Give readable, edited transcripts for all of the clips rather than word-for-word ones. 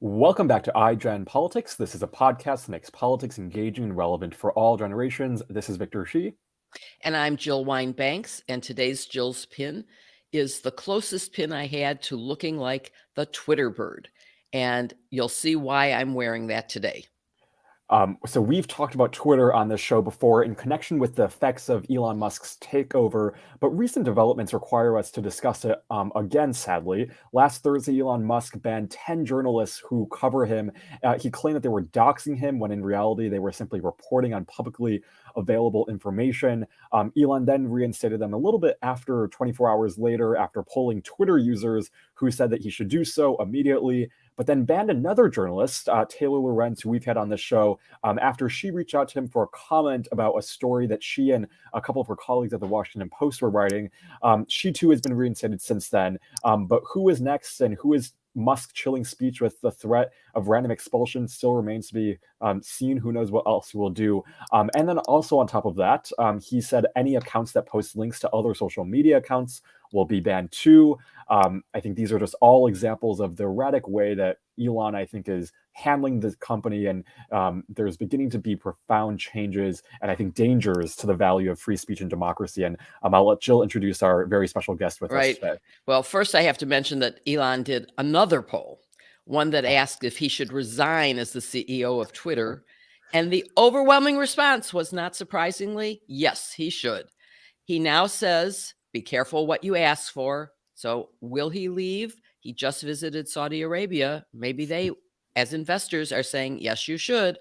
Welcome back to iGen Politics. This is a podcast that makes politics engaging and relevant for all generations. This is Victor Shi. And I'm Jill Wine-Banks, and today's Jill's pin is the closest pin I had to looking like the Twitter bird. And you'll see why I'm wearing that today. So we've talked about Twitter on this show before in connection with the effects of Elon Musk's takeover, but recent developments require us to discuss it again, sadly. Last Thursday, Elon Musk banned 10 journalists who cover him. He claimed that they were doxing him when in reality they were simply reporting on publicly available information. Elon then reinstated them a little bit after 24 hours later, after polling Twitter users who said that he should do so immediately, but then banned another journalist, Taylor Lorenz, who we've had on this show, after she reached out to him for a comment about a story that she and a couple of her colleagues at the Washington Post were writing. She too has been reinstated since then. But who is next, and who is Musk's chilling speech with the threat of random expulsion still remains to be seen. Who knows what else he will do. And then also on top of that, he said any accounts that post links to other social media accounts will be banned too. I think these are just all examples of the erratic way that Elon, I think, is handling the company, and there's beginning to be profound changes and I think dangers to the value of free speech and democracy. And I'll let Jill introduce our very special guest with us today. Well, first I have to mention that Elon did another poll, one that asked if he should resign as the CEO of Twitter. And the overwhelming response was, not surprisingly, yes, he should. He now says, be careful what you ask for. So will he leave? He just visited Saudi Arabia. Maybe they, as investors, are saying, yes, you should.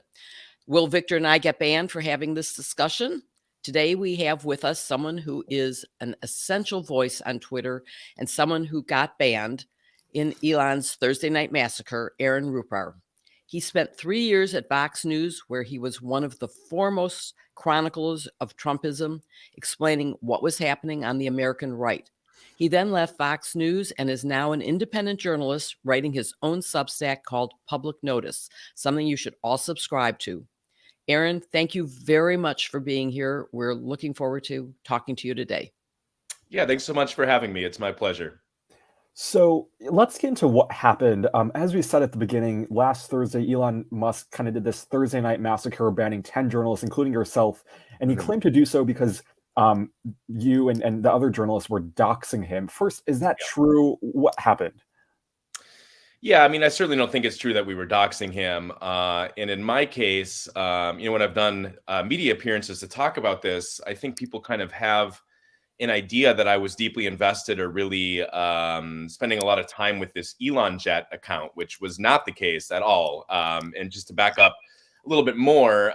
Will Victor and I get banned for having this discussion? Today, we have with us someone who is an essential voice on Twitter and someone who got banned in Elon's Thursday Night Massacre, Aaron Rupar. He spent 3 years at Fox News, where he was one of the foremost chroniclers of Trumpism, explaining what was happening on the American right. He then left Fox News and is now an independent journalist writing his own Substack called Public Notice, something you should all subscribe to. Aaron, thank you very much for being here. We're looking forward to talking to you today. Yeah, thanks so much for having me. It's my pleasure. So let's get into what happened. As we said at the beginning, last Thursday, Elon Musk kind of did this Thursday Night Massacre, banning 10 journalists, including yourself. And he claimed to do so because you and the other journalists were doxing him. First, is that true? What happened? Yeah, I mean, I certainly don't think it's true that we were doxing him. And in my case, when I've done media appearances to talk about this, I think people kind of have an idea that I was deeply invested or really spending a lot of time with this Elon Jet account, which was not the case at all. And just to back up a little bit more,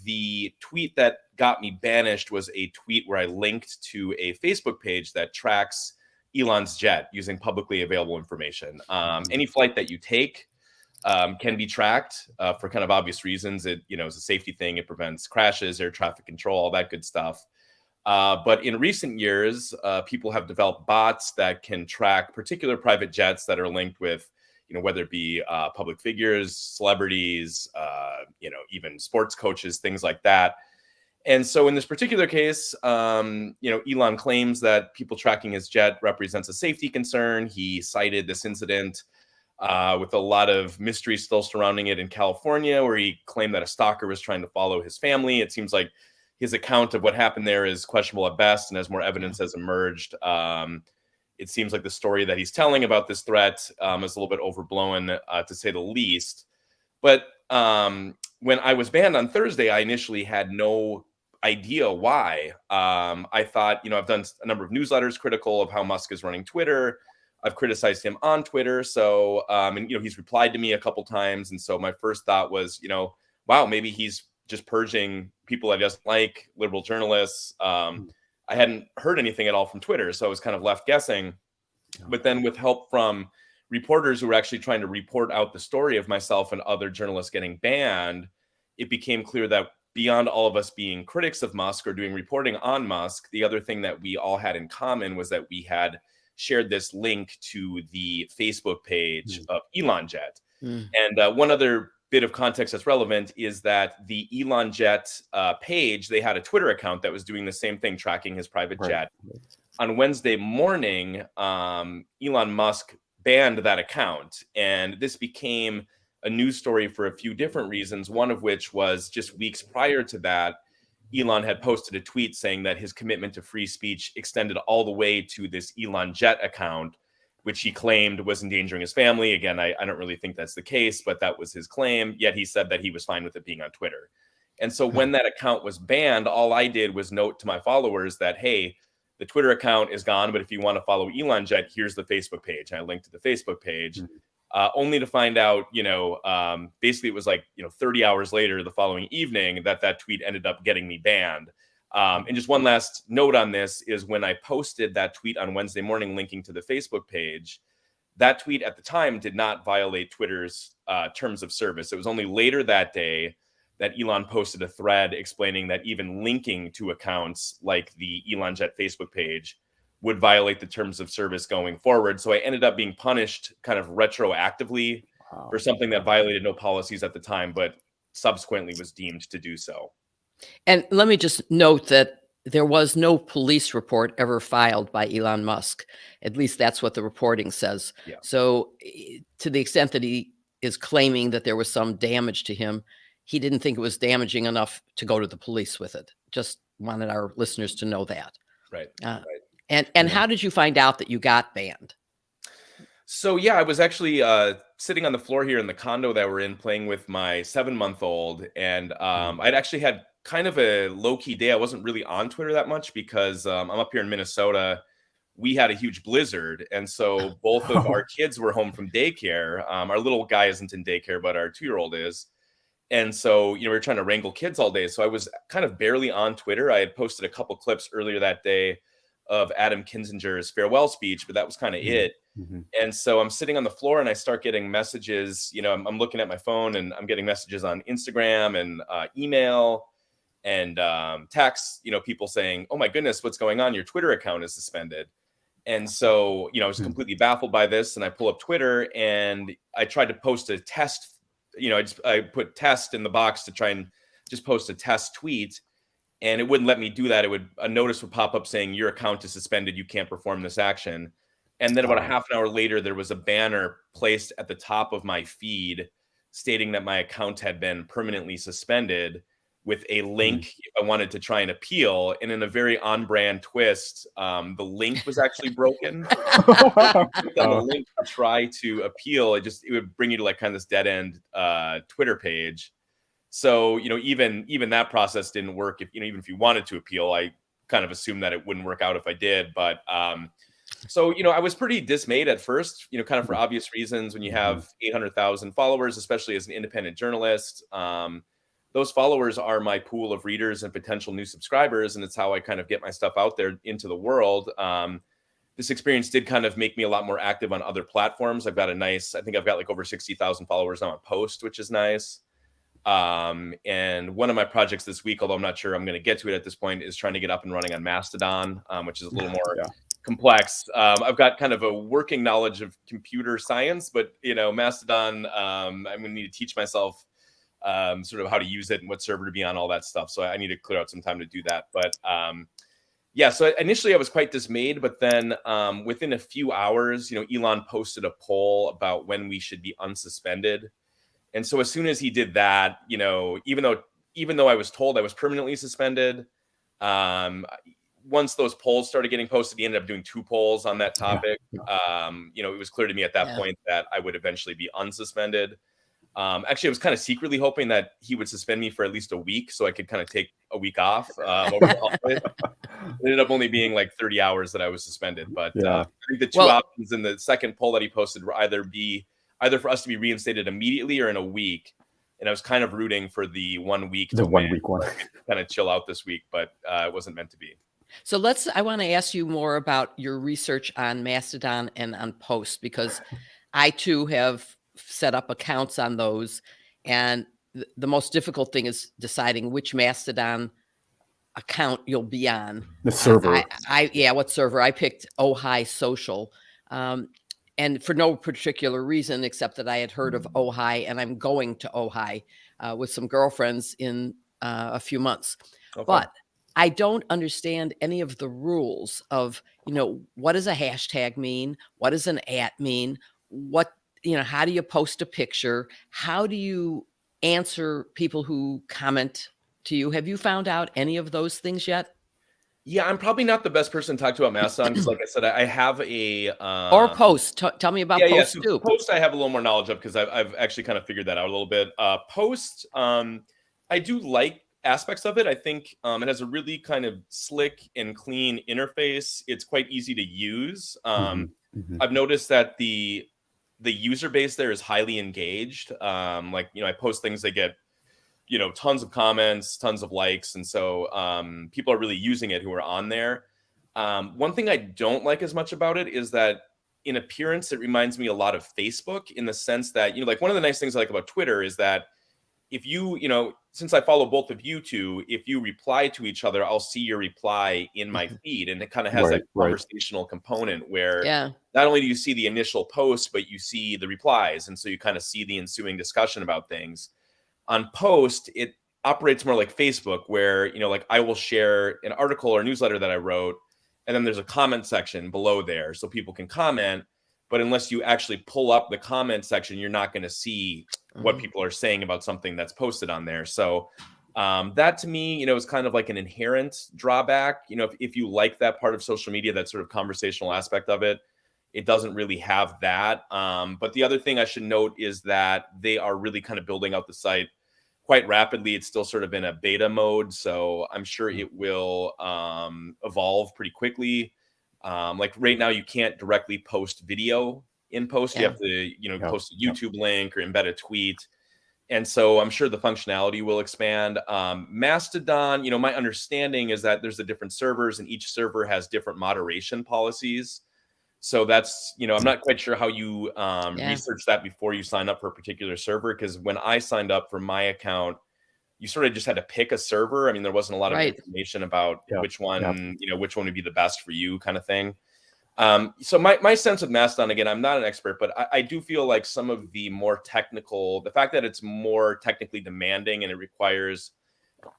the tweet that got me banished was a tweet where I linked to a Facebook page that tracks Elon's jet using publicly available information. Any flight that you take can be tracked for kind of obvious reasons. It, is a safety thing. It prevents crashes, air traffic control, all that good stuff. But in recent years, people have developed bots that can track particular private jets that are linked with, whether it be public figures, celebrities, even sports coaches, things like that. And so in this particular case, Elon claims that people tracking his jet represents a safety concern. He cited this incident with a lot of mystery still surrounding it in California, where he claimed that a stalker was trying to follow his family. It seems like his account of what happened there is questionable at best, and as more evidence has emerged, it seems like the story that he's telling about this threat is a little bit overblown, to say the least. But when I was banned on Thursday, I initially had no idea why. I thought, I've done a number of newsletters critical of how Musk is running Twitter. I've criticized him on Twitter. So, he's replied to me a couple times. And so my first thought was, wow, maybe he's just purging people I just like, liberal journalists. I hadn't heard anything at all from Twitter, so I was kind of left guessing. But then with help from reporters who were actually trying to report out the story of myself and other journalists getting banned, it became clear that beyond all of us being critics of Musk or doing reporting on Musk, the other thing that we all had in common was that we had shared this link to the Facebook page of Elon Jet. And one other bit of context that's relevant is that the Elon Jet page, they had a Twitter account that was doing the same thing, tracking his private jet. On Wednesday morning, Elon Musk banned that account. And this became a news story for a few different reasons, one of which was just weeks prior to that, Elon had posted a tweet saying that his commitment to free speech extended all the way to this Elon Jet account, which he claimed was endangering his family. Again, I don't really think that's the case, but that was his claim. Yet he said that he was fine with it being on Twitter. And so when that account was banned, all I did was note to my followers that, hey, the Twitter account is gone, but if you want to follow Elon Jet, here's the Facebook page. And I linked to the Facebook page, only to find out, basically it was like, 30 hours later, the following evening, that tweet ended up getting me banned. And just one last note on this is when I posted that tweet on Wednesday morning linking to the Facebook page, that tweet at the time did not violate Twitter's terms of service. It was only later that day that Elon posted a thread explaining that even linking to accounts like the Elon Jet Facebook page would violate the terms of service going forward. So I ended up being punished kind of retroactively for something that violated no policies at the time, but subsequently was deemed to do so. And let me just note that there was no police report ever filed by Elon Musk. At least that's what the reporting says. Yeah. So to the extent that he is claiming that there was some damage to him, he didn't think it was damaging enough to go to the police with it. Just wanted our listeners to know that. Right. And how did you find out that you got banned? So yeah, I was actually sitting on the floor here in the condo that we're in, playing with my 7-month-old, and I'd actually had kind of a low-key day. I wasn't really on Twitter that much because I'm up here in Minnesota. We had a huge blizzard, and so both of our kids were home from daycare. Our little guy isn't in daycare, but our 2-year-old is. And so, we were trying to wrangle kids all day. So I was kind of barely on Twitter. I had posted a couple clips earlier that day of Adam Kinzinger's farewell speech, but that was kind of it. And so I'm sitting on the floor and I start getting messages. I'm looking at my phone and I'm getting messages on Instagram and email and texts, people saying, oh my goodness, what's going on? Your Twitter account is suspended. And so, I was completely baffled by this, and I pull up Twitter and I tried to post a test. I put test in the box to try and just post a test tweet, and it wouldn't let me do that. A notice would pop up saying your account is suspended. You can't perform this action. And then about a half an hour later, there was a banner placed at the top of my feed stating that my account had been permanently suspended, with a link if I wanted to try and appeal. And in a very on-brand twist, the link was actually broken. On the link to try to appeal, it would bring you to like kind of this dead-end Twitter page. So, even that process didn't work. Even if you wanted to appeal, I kind of assumed that it wouldn't work out if I did. But so, I was pretty dismayed at first, kind of for obvious reasons. When you have 800,000 followers, especially as an independent journalist, those followers are my pool of readers and potential new subscribers. And it's how I kind of get my stuff out there into the world. This experience did kind of make me a lot more active on other platforms. I think I've got like over 60,000 followers now on Post, which is nice. And one of my projects this week, although I'm not sure I'm going to get to it at this point, is trying to get up and running on Mastodon, which is a little more complex. I've got kind of a working knowledge of computer science, but Mastodon, I'm going to need to teach myself sort of how to use it and what server to be on, all that stuff. So I need to clear out some time to do that. But so initially I was quite dismayed, but then within a few hours, Elon posted a poll about when we should be unsuspended. And so as soon as he did that, even though I was told I was permanently suspended, once those polls started getting posted, he ended up doing 2 polls on that topic. It was clear to me at that point that I would eventually be unsuspended. Actually, I was kind of secretly hoping that he would suspend me for at least a week so I could kind of take a week off over the holidays. It ended up only being like 30 hours that I was suspended. But I think the 2 options in the second poll that he posted were either for us to be reinstated immediately or in a week. And I was kind of rooting for the 1 week. The 1 week one. Kind of chill out this week, but it wasn't meant to be. So I want to ask you more about your research on Mastodon and on Post, because I too have set up accounts on those. And the most difficult thing is deciding which Mastodon account you'll be on. The server. What server? I picked Ojai Social. And for no particular reason, except that I had heard of Ojai, and I'm going to Ojai with some girlfriends in a few months. Okay. But I don't understand any of the rules of, what does a hashtag mean? What does an @ mean? how do you post a picture? How do you answer people who comment to you? Have you found out any of those things yet? Yeah, I'm probably not the best person to talk to about Mastodon because, like I said, I have a Or post? Tell me about yeah. post So too. Post, I have a little more knowledge of because I've actually kind of figured that out a little bit. Post, I do like aspects of it. I think it has a really kind of slick and clean interface. It's quite easy to use. I've noticed that the user base there is highly engaged. I post things, they get tons of comments, tons of likes, and so people are really using it who are on there. One thing I don't like as much about it is that in appearance it reminds me a lot of Facebook, in the sense that like one of the nice things I like about Twitter is that if since I follow both of you two, if you reply to each other, I'll see your reply in my feed, and it kind of has that conversational component where Yeah. not only do you see the initial post, but you see the replies, and so you kind of see the ensuing discussion about things. On Post, it operates more like Facebook, where like I will share an article or newsletter that I wrote, and then there's a comment section below there so people can comment. But unless you actually pull up the comment section, you're not going to see what people are saying about something that's posted on there. So that to me, is kind of like an inherent drawback. If you like that part of social media, that sort of conversational aspect of it, it doesn't really have that. But the other thing I should note is that they are really kind of building out the site quite rapidly. It's still sort of in a beta mode, so I'm sure it will evolve pretty quickly. Like right now, you can't directly post video in Post. You have to, post a YouTube link or embed a tweet. And so I'm sure the functionality will expand. Mastodon, my understanding is that there's the different servers, and each server has different moderation policies. So that's, I'm not quite sure how you research that before you sign up for a particular server. Because when I signed up for my account, you sort of just had to pick a server. I mean, there wasn't a lot of information about which one, which one would be the best for you, kind of thing. So my sense of Mastodon, again, I'm not an expert, but I do feel like some of the the fact that it's more technically demanding and it requires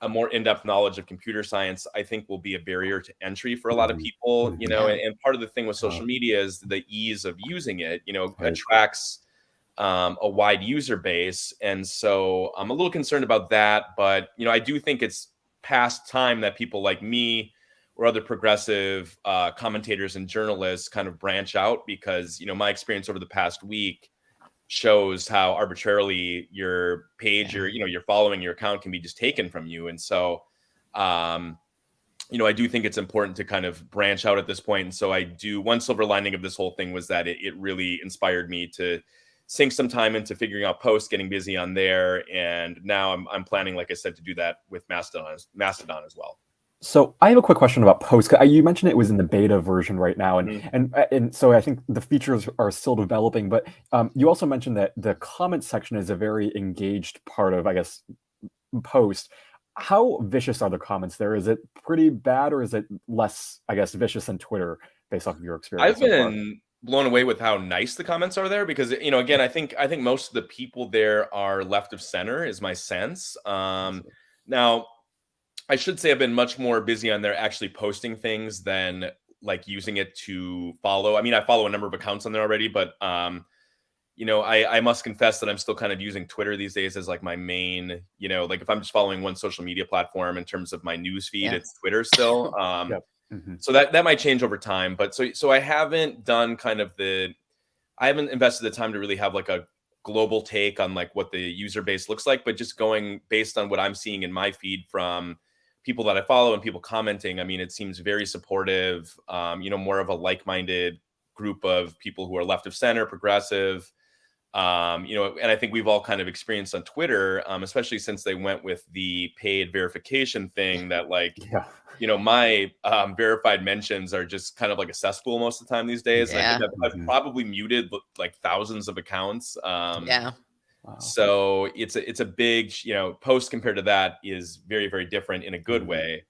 a more in-depth knowledge of computer science, I think will be a barrier to entry for a lot of people, and part of the thing with social media is the ease of using it, attracts a wide user base. And so I'm a little concerned about that, but, I do think it's past time that people like me or other progressive commentators and journalists kind of branch out, because, my experience over the past week shows how arbitrarily your page or your following, your account can be just taken from you. And so I do think it's important to kind of branch out at this point. And so one silver lining of this whole thing was that it really inspired me to sink some time into figuring out Post, getting busy on there, and now I'm planning, like I said, to do that with Mastodon as well. So I have a quick question about Post. You mentioned it was in the beta version right now, and so I think the features are still developing. But you also mentioned that the comment section is a very engaged part of, I guess, Post. How vicious are the comments there? Is it pretty bad, or is it less, I guess, vicious than Twitter, based off of your experience? I've been blown away with how nice the comments are there, because again, I think most of the people there are left of center, is my sense. Now, I should say I've been much more busy on there actually posting things than like using it to follow. I mean, I follow a number of accounts on there already, but I must confess that I'm still kind of using Twitter these days as like my main, like if I'm just following one social media platform in terms of my news feed, it's Twitter still. So that might change over time, but so I haven't done I haven't invested the time to really have like a global take on like what the user base looks like, but just going based on what I'm seeing in my feed from people that I follow and people commenting. I mean, it seems very supportive, more of a like-minded group of people who are left of center, progressive, and I think we've all kind of experienced on Twitter, especially since they went with the paid verification thing, that like, my verified mentions are just kind of like a cesspool most of the time these days. I think I've probably muted like thousands of accounts. So it's a big, Post compared to that is very, very different in a good way.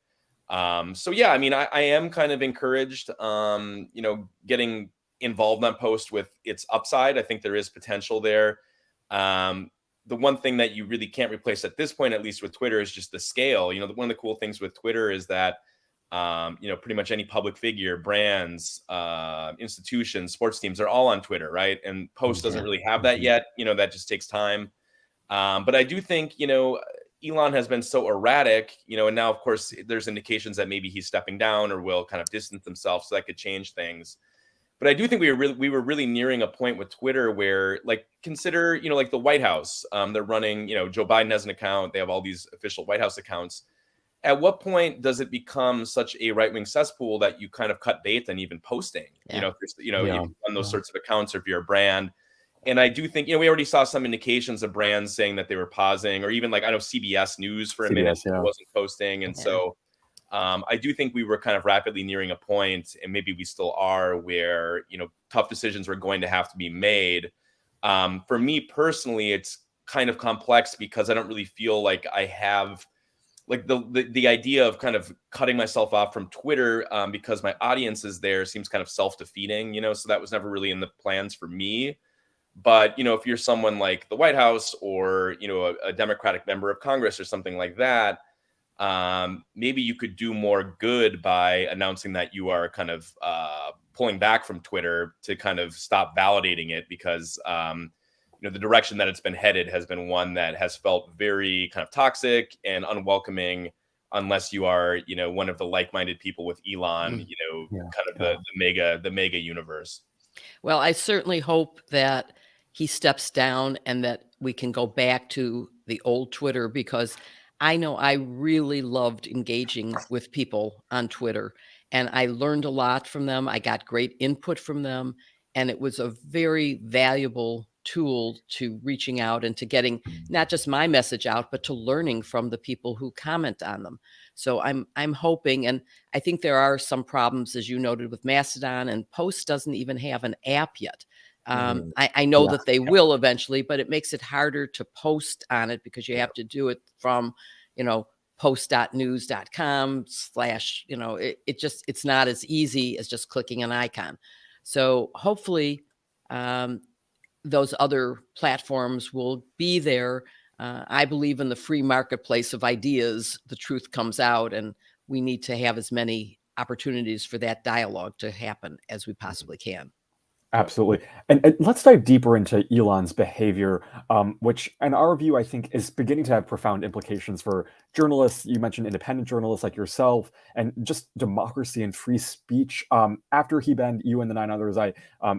So yeah, I mean, I am kind of encouraged, getting involved on Post with its upside. I think there is potential there. The one thing that you really can't replace at this point, at least with Twitter, is just the scale. One of the cool things with Twitter is that Pretty much any public figure, brands, institutions, sports teams, they're all on Twitter, right? And Post doesn't really have that yet. That just takes time. But I do think, Elon has been so erratic, and now, of course, there's indications that maybe he's stepping down or will kind of distance himself, so that could change things. But I do think we were really nearing a point with Twitter where, like, consider, like the White House, they're running, Joe Biden has an account. They have all these official White House accounts. At what point does it become such a right-wing cesspool that you kind of cut bait and even posting, if there's, if you run those sorts of accounts, or if you're a brand. And I do think, we already saw some indications of brands saying that they were pausing, or even like, I know CBS News for a minute wasn't posting. And so I do think we were kind of rapidly nearing a point, and maybe we still are, where, tough decisions were going to have to be made. For me personally, it's kind of complex because I don't really feel like I have like the idea of kind of cutting myself off from Twitter because my audience is there seems kind of self-defeating, so that was never really in the plans for me. But, if you're someone like the White House, or, a Democratic member of Congress or something like that, maybe you could do more good by announcing that you are kind of pulling back from Twitter to kind of stop validating it, because the direction that it's been headed has been one that has felt very kind of toxic and unwelcoming, unless you are, one of the like-minded people with Elon, kind of the mega universe. Well, I certainly hope that he steps down and that we can go back to the old Twitter, because I know I really loved engaging with people on Twitter, and I learned a lot from them. I got great input from them, and it was a very valuable tool to reaching out and to getting not just my message out, but to learning from the people who comment on them. So I'm hoping, and I think there are some problems, as you noted, with Mastodon, and Post doesn't even have an app yet. I know that they will eventually, but it makes it harder to post on it because you have to do it from, post.news.com / it's not as easy as just clicking an icon. So hopefully those other platforms will be there. I believe in the free marketplace of ideas. The truth comes out, and we need to have as many opportunities for that dialogue to happen as we possibly can. Absolutely. And let's dive deeper into Elon's behavior, which, in our view, I think is beginning to have profound implications for journalists. You mentioned independent journalists like yourself, and just democracy and free speech. After he banned you and the 9 others, I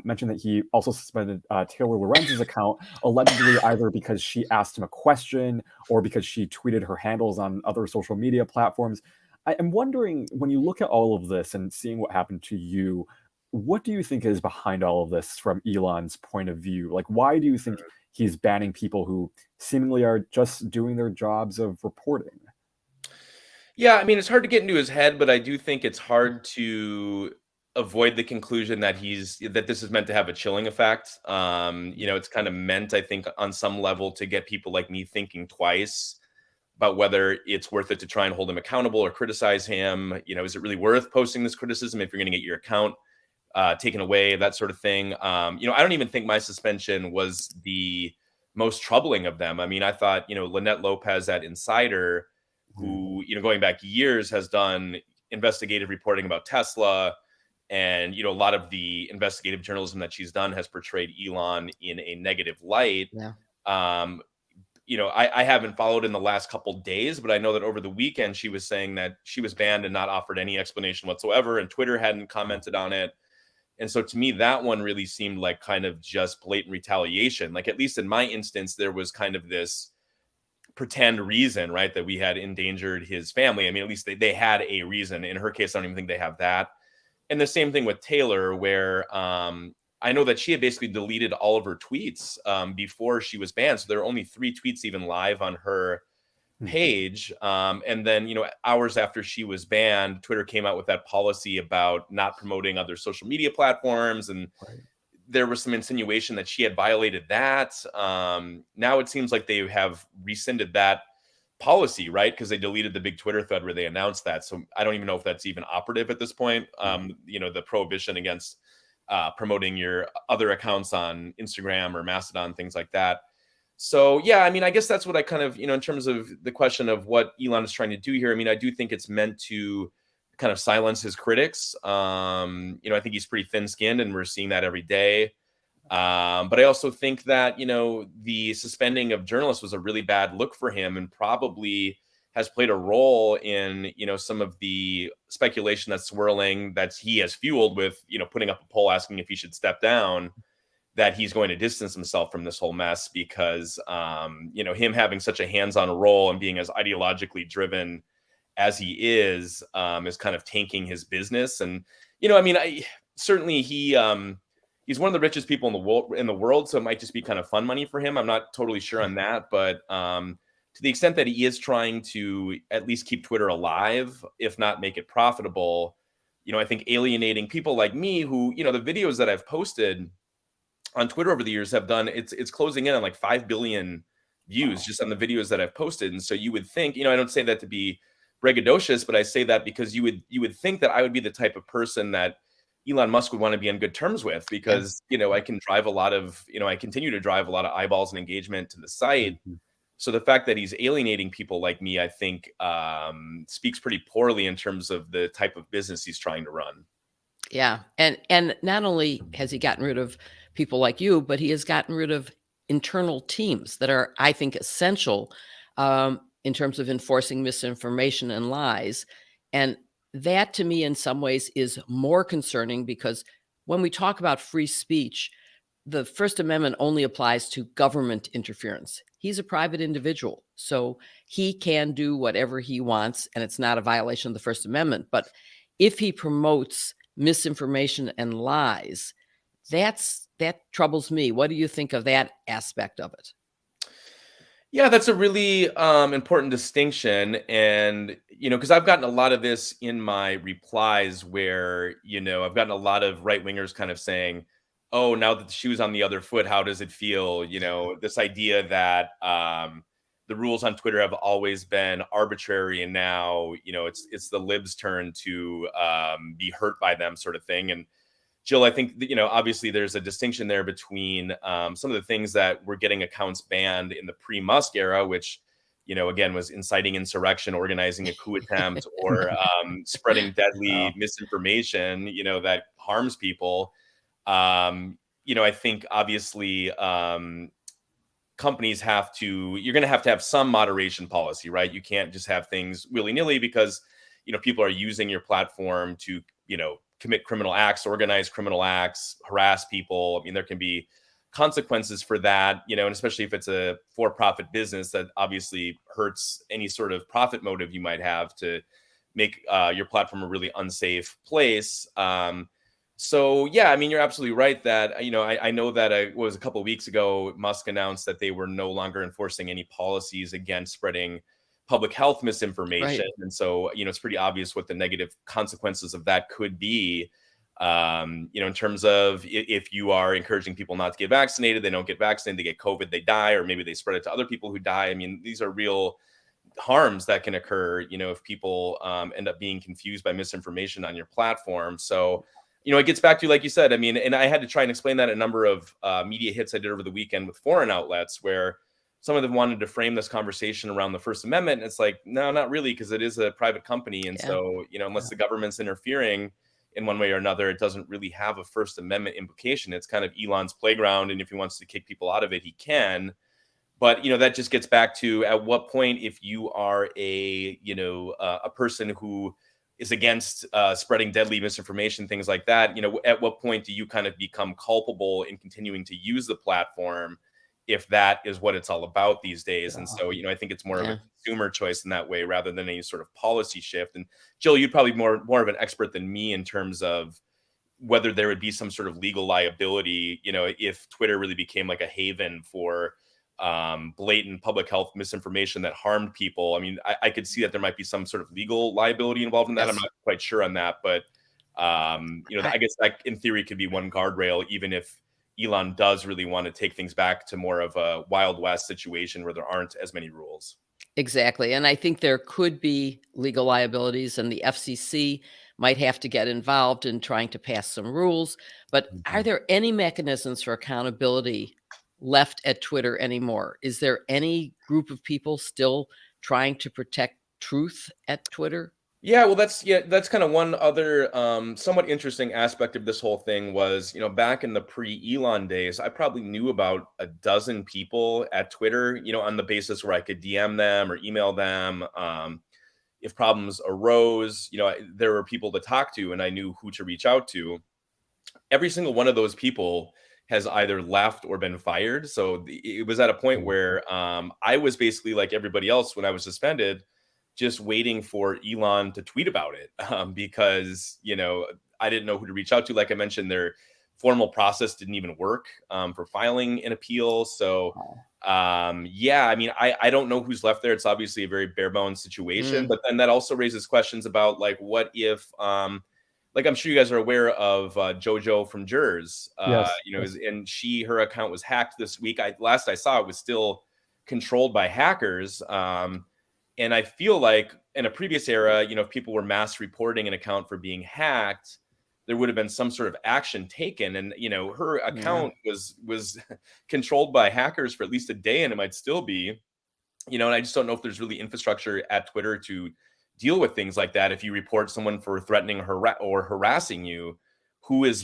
mentioned that he also suspended Taylor Lorenz's account, allegedly either because she asked him a question or because she tweeted her handles on other social media platforms. I am wondering, when you look at all of this and seeing what happened to you, what do you think is behind all of this from Elon's point of view? Like, why do you think he's banning people who seemingly are just doing their jobs of reporting? Yeah, I mean, it's hard to get into his head, but I do think it's hard to avoid the conclusion that this is meant to have a chilling effect. It's kind of meant, I think, on some level, to get people like me thinking twice about whether it's worth it to try and hold him accountable or criticize him. Is it really worth posting this criticism if you're going to get your account taken away, that sort of thing. I don't even think my suspension was the most troubling of them. I mean, I thought, Lynette Lopez at Insider, who, going back years, has done investigative reporting about Tesla, and, a lot of the investigative journalism that she's done has portrayed Elon in a negative light. Yeah. I haven't followed in the last couple days, but I know that over the weekend she was saying that she was banned and not offered any explanation whatsoever, and Twitter hadn't commented on it. And so to me, that one really seemed like kind of just blatant retaliation. Like, at least in my instance, there was kind of this pretend reason, right, that we had endangered his family. I mean, at least they had a reason. In her case, I don't even think they have that. And the same thing with Taylor, where I know that she had basically deleted all of her tweets before she was banned. So there are only 3 tweets even live on her page. And then, hours after she was banned, Twitter came out with that policy about not promoting other social media platforms. And there was some insinuation that she had violated that. Now it seems like they have rescinded that policy, right? Because they deleted the big Twitter thread where they announced that. So I don't even know if that's even operative at this point. The prohibition against promoting your other accounts on Instagram or Mastodon, things like that. So, yeah, I mean, I guess that's what I kind of, in terms of the question of what Elon is trying to do here. I mean, I do think it's meant to kind of silence his critics. I think he's pretty thin-skinned, and we're seeing that every day. But I also think that, the suspending of journalists was a really bad look for him, and probably has played a role in, some of the speculation that's swirling that he has fueled with, putting up a poll asking if he should step down, that he's going to distance himself from this whole mess because, him having such a hands-on role and being as ideologically driven as he is kind of tanking his business. And, certainly he's one of the richest people in the world. So it might just be kind of fun money for him. I'm not totally sure on that, but to the extent that he is trying to at least keep Twitter alive, if not make it profitable, I think alienating people like me who, the videos that I've posted on Twitter over the years have done, it's closing in on like 5 billion views just on the videos that I've posted. And so you would think, I don't say that to be braggadocious, but I say that because you would think that I would be the type of person that Elon Musk would want to be on good terms with, because, I can drive I continue to drive a lot of eyeballs and engagement to the site. So the fact that he's alienating people like me, I think, speaks pretty poorly in terms of the type of business he's trying to run. Yeah. And not only has he gotten rid of people like you, but he has gotten rid of internal teams that are, I think, essential in terms of enforcing misinformation and lies. And that, to me, in some ways, is more concerning, because when we talk about free speech, the First Amendment only applies to government interference. He's a private individual, so he can do whatever he wants, and it's not a violation of the First Amendment. But if he promotes misinformation and lies, that troubles me. What do you think of that aspect of it? Yeah, that's a really important distinction. And, because I've gotten a lot of this in my replies where, I've gotten a lot of right wingers kind of saying, oh, now that the shoe's on the other foot, how does it feel? This idea that the rules on Twitter have always been arbitrary, and now, it's the libs' turn to be hurt by them, sort of thing. And Jill, I think that, obviously there's a distinction there between some of the things that were getting accounts banned in the pre-Musk era, which, again, was inciting insurrection, organizing a coup attempt, or spreading deadly misinformation, that harms people. I think obviously companies you're going to have some moderation policy, right? You can't just have things willy-nilly, because, people are using your platform to, commit criminal acts, organize criminal acts, harass people. I mean, there can be consequences for that, and especially if it's a for-profit business, that obviously hurts any sort of profit motive you might have to make your platform a really unsafe place. So yeah, I mean, you're absolutely right that, I know that it was a couple of weeks ago, Musk announced that they were no longer enforcing any policies against spreading public health misinformation. Right. And so, it's pretty obvious what the negative consequences of that could be. In terms of if you are encouraging people not to get vaccinated, they don't get vaccinated, they get COVID, they die, or maybe they spread it to other people who die. I mean, these are real harms that can occur, if people end up being confused by misinformation on your platform. So, it gets back to, like you said, I mean, and I had to try and explain that a number of media hits I did over the weekend with foreign outlets, where some of them wanted to frame this conversation around the First Amendment. And it's like, no, not really, because it is a private company. And so, unless the government's interfering in one way or another, it doesn't really have a First Amendment implication. It's kind of Elon's playground. And if he wants to kick people out of it, he can. But, that just gets back to, at what point, if you are a person who is against spreading deadly misinformation, things like that, at what point do you kind of become culpable in continuing to use the platform, if that is what it's all about these days? And so, I think it's more of a consumer choice in that way, rather than any sort of policy shift. And Jill, you'd probably more of an expert than me in terms of whether there would be some sort of legal liability, if Twitter really became like a haven for blatant public health misinformation that harmed people. I mean, I could see that there might be some sort of legal liability involved in that. I'm not quite sure on that, but I guess that in theory could be one guardrail, even if Elon does really want to take things back to more of a Wild West situation where there aren't as many rules. Exactly. And I think there could be legal liabilities, and the FCC might have to get involved in trying to pass some rules. But are there any mechanisms for accountability left at Twitter anymore? Is there any group of people still trying to protect truth at Twitter? Yeah, well, that's kind of one other somewhat interesting aspect of this whole thing was, back in the pre-Elon days, I probably knew about a dozen people at Twitter, on the basis where I could DM them or email them. If problems arose, there were people to talk to, and I knew who to reach out to. Every single one of those people has either left or been fired. So it was at a point Mm. where I was basically like everybody else when I was suspended, just waiting for Elon to tweet about it because, I didn't know who to reach out to. Like I mentioned, their formal process didn't even work for filing an appeal. So, Oh. yeah, I mean, I don't know who's left there. It's obviously a very bare bones situation, but then that also raises questions about like, what if, like I'm sure you guys are aware of JoJo from Jers, Yes. Yes. and her account was hacked this week. Last I saw, it was still controlled by hackers. And I feel like in a previous era, if people were mass reporting an account for being hacked, there would have been some sort of action taken. And her Yeah. account was controlled by hackers for at least a day, and it might still be. And I just don't know if there's really infrastructure at Twitter to deal with things like that. If you report someone for threatening or harassing you, who is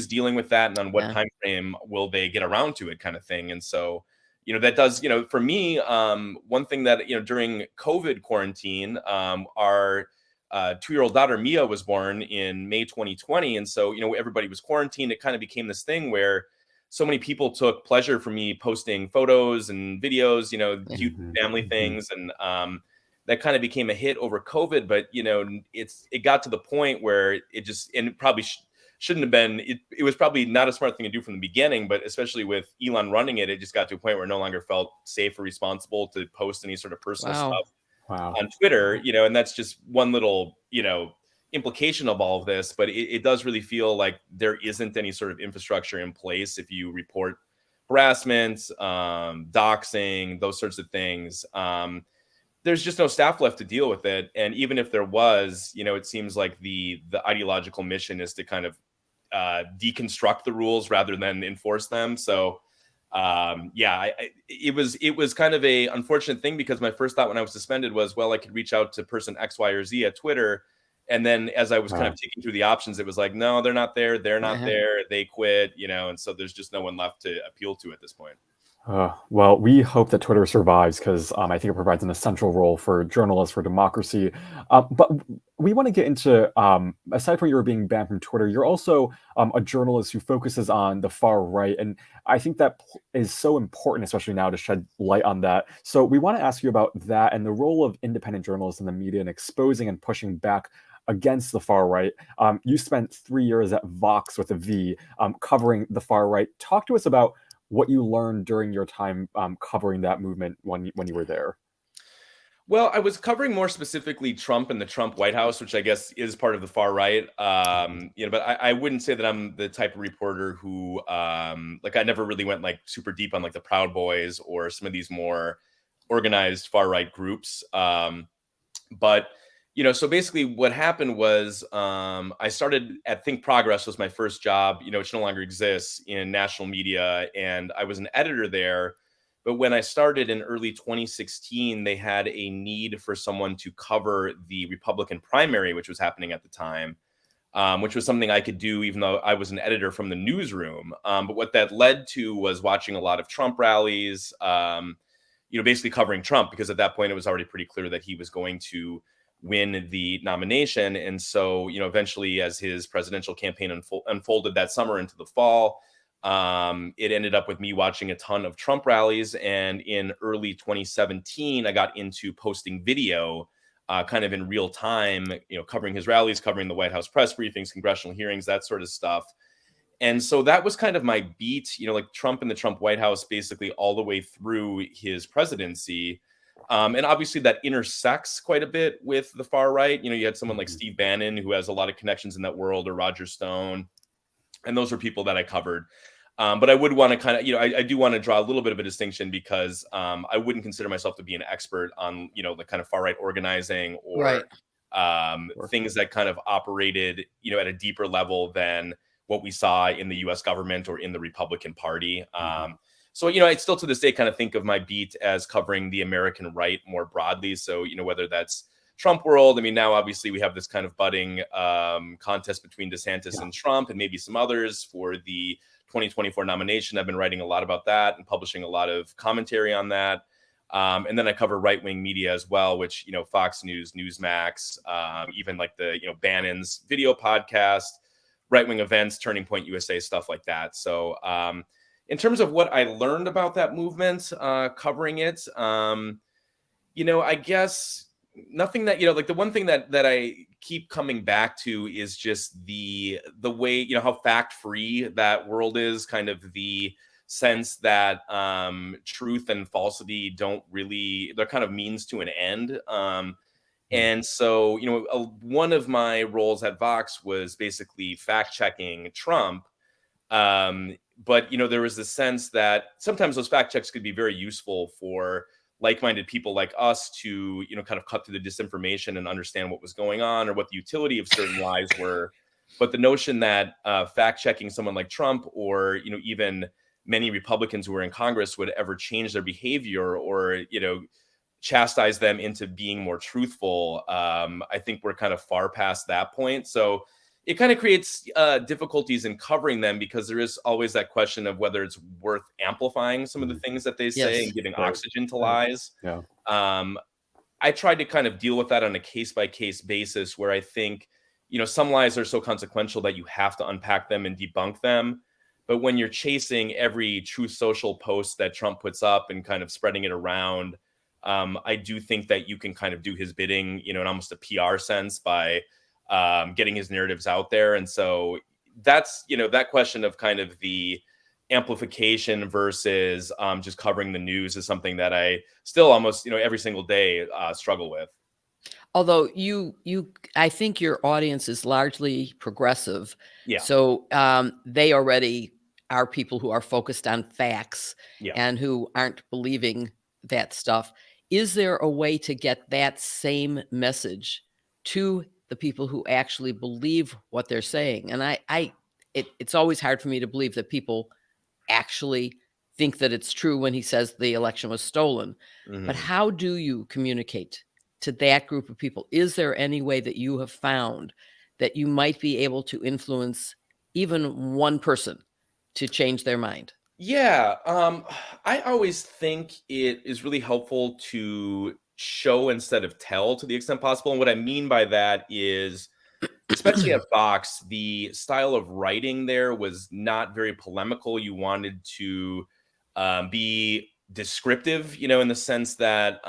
dealing with that, and on what Yeah. time frame will they get around to it, kind of thing. And so, that does, for me, one thing that during COVID quarantine, our 2-year-old daughter Mia was born in May 2020, and so everybody was quarantined. It kind of became this thing where so many people took pleasure from me posting photos and videos, Yeah. cute Mhm, family mhm. things. And that kind of became a hit over COVID. But, it got to the point where it just, and it probably shouldn't have been, it was probably not a smart thing to do from the beginning, but especially with Elon running it, it just got to a point where it no longer felt safe or responsible to post any sort of personal Wow. stuff Wow. on Twitter, and that's just one little, implication of all of this. But it does really feel like there isn't any sort of infrastructure in place if you report harassment, doxing, those sorts of things. There's just no staff left to deal with it. And even if there was, it seems like the ideological mission is to kind of deconstruct the rules rather than enforce them. So yeah, it was kind of a unfortunate thing, because my first thought when I was suspended was, well, I could reach out to person X, Y, or Z at Twitter. And then as I was kind of Wow. taking through the options, it was like, no, they're not there. They're not Uh-huh. there. They quit, and so there's just no one left to appeal to at this point. Well, we hope that Twitter survives because I think it provides an essential role for journalists, for democracy. But we want to get into, aside from you being banned from Twitter, you're also a journalist who focuses on the far right. And I think that is so important, especially now, to shed light on that. So we want to ask you about that and the role of independent journalists in the media and exposing and pushing back against the far right. You spent 3 years at Vox with a V, covering the far right. Talk to us about what you learned during your time covering that movement when you were there. Well, I was covering more specifically Trump and the Trump White House, which I guess is part of the far right. But I wouldn't say that I'm the type of reporter who, like, I never really went like super deep on like the Proud Boys or some of these more organized far right groups. But so basically what happened was, I started at Think Progress, was my first job, which no longer exists, in national media, and I was an editor there. But when I started in early 2016, they had a need for someone to cover the Republican primary, which was happening at the time, which was something I could do even though I was an editor from the newsroom. But what that led to was watching a lot of Trump rallies, basically covering Trump, because at that point it was already pretty clear that he was going to win the nomination. And so, eventually, as his presidential campaign unfolded that summer into the fall, it ended up with me watching a ton of Trump rallies. And in early 2017, I got into posting video, kind of in real time, covering his rallies, covering the White House press briefings, congressional hearings, that sort of stuff. And so that was kind of my beat, like Trump and the Trump White House, basically all the way through his presidency. And obviously that intersects quite a bit with the far right. You had someone like Mhm. Steve Bannon, who has a lot of connections in that world, or Roger Stone. And those are people that I covered. But I would want to kind of, I do want to draw a little bit of a distinction, because I wouldn't consider myself to be an expert on, the kind of far right organizing, or Right. Sure. things that kind of operated, at a deeper level than what we saw in the US government or in the Republican Party. Mhm. So, I still to this day kind of think of my beat as covering the American right more broadly. So, whether that's Trump world. I mean, now obviously we have this kind of budding contest between DeSantis and Trump, and maybe some others for the 2024 nomination. I've been writing a lot about that and publishing a lot of commentary on that. And then I cover right-wing media as well, which, Fox News, Newsmax, even like the, Bannon's video podcast, right-wing events, Turning Point USA, stuff like that. So in terms of what I learned about that movement, covering it, I guess nothing that, like the one thing that I keep coming back to is just the way, how fact-free that world is, kind of the sense that truth and falsity they're kind of means to an end. And so, one of my roles at Vox was basically fact-checking Trump. But, there was this sense that sometimes those fact checks could be very useful for like-minded people like us to, kind of cut through the disinformation and understand what was going on or what the utility of certain lies were. But the notion that fact-checking someone like Trump or, even many Republicans who were in Congress would ever change their behavior or, chastise them into being more truthful, I think we're kind of far past that point. So it kind of creates difficulties in covering them because there is always that question of whether it's worth amplifying some of the things that they say and giving oxygen to lies. Yeah. I tried to kind of deal with that on a case-by-case basis where I think, some lies are so consequential that you have to unpack them and debunk them. But when you're chasing every Truth Social post that Trump puts up and kind of spreading it around, I do think that you can kind of do his bidding, in almost a PR sense by getting his narratives out there. And so that's, that question of kind of the amplification versus just covering the news is something that I still almost, every single day struggle with. Although I think your audience is largely progressive. Yeah. So they already are people who are focused on facts and who aren't believing that stuff. Is there a way to get that same message to the people who actually believe what they're saying? And it's always hard for me to believe that people actually think that it's true when he says the election was stolen. Mm-hmm. But how do you communicate to that group of people? Is there any way that you have found that you might be able to influence even one person to change their mind? Yeah, I always think it is really helpful to show instead of tell to the extent possible. And what I mean by that is, especially at Vox, the style of writing there was not very polemical. You wanted to be descriptive, in the sense that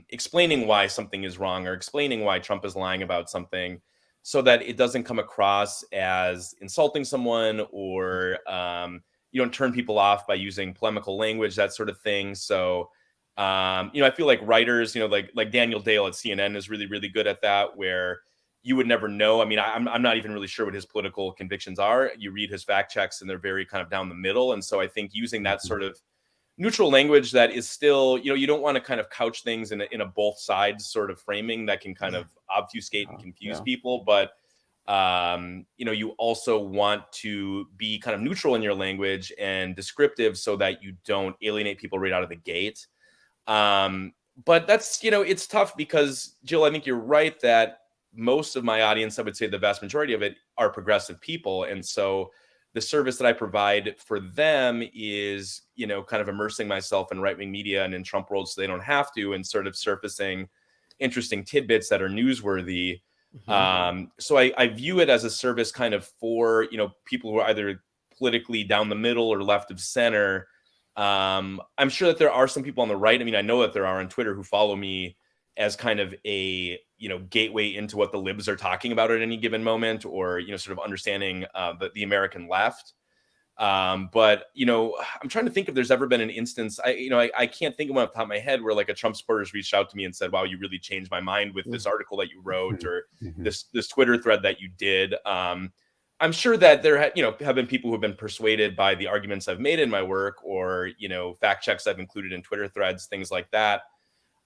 explaining why something is wrong or explaining why Trump is lying about something so that it doesn't come across as insulting someone or you don't turn people off by using polemical language, that sort of thing. So, I feel like writers, like Daniel Dale at CNN is really, really good at that, where you would never know. I mean, I'm not even really sure what his political convictions are. You read his fact checks and they're very kind of down the middle. And so I think using that sort of neutral language that is still, you don't want to kind of couch things in a both sides sort of framing that can kind of obfuscate and confuse people. But you also want to be kind of neutral in your language and descriptive so that you don't alienate people right out of the gate. But that's, it's tough because, Jill, I think you're right that most of my audience, I would say the vast majority of it, are progressive people. And so the service that I provide for them is, kind of immersing myself in right-wing media and in Trump world so they don't have to, and sort of surfacing interesting tidbits that are newsworthy. Mm-hmm. So I view it as a service kind of for, people who are either politically down the middle or left of center. I'm sure that there are some people on the right. I mean, I know that there are on Twitter who follow me as kind of a, gateway into what the libs are talking about at any given moment, or, sort of understanding the American left. But, I'm trying to think if there's ever been an instance, I can't think of one off the top of my head where like a Trump supporters reached out to me and said, wow, you really changed my mind with this article that you wrote or this Twitter thread that you did. I'm sure that there have been people who have been persuaded by the arguments I've made in my work or, fact checks I've included in Twitter threads, things like that.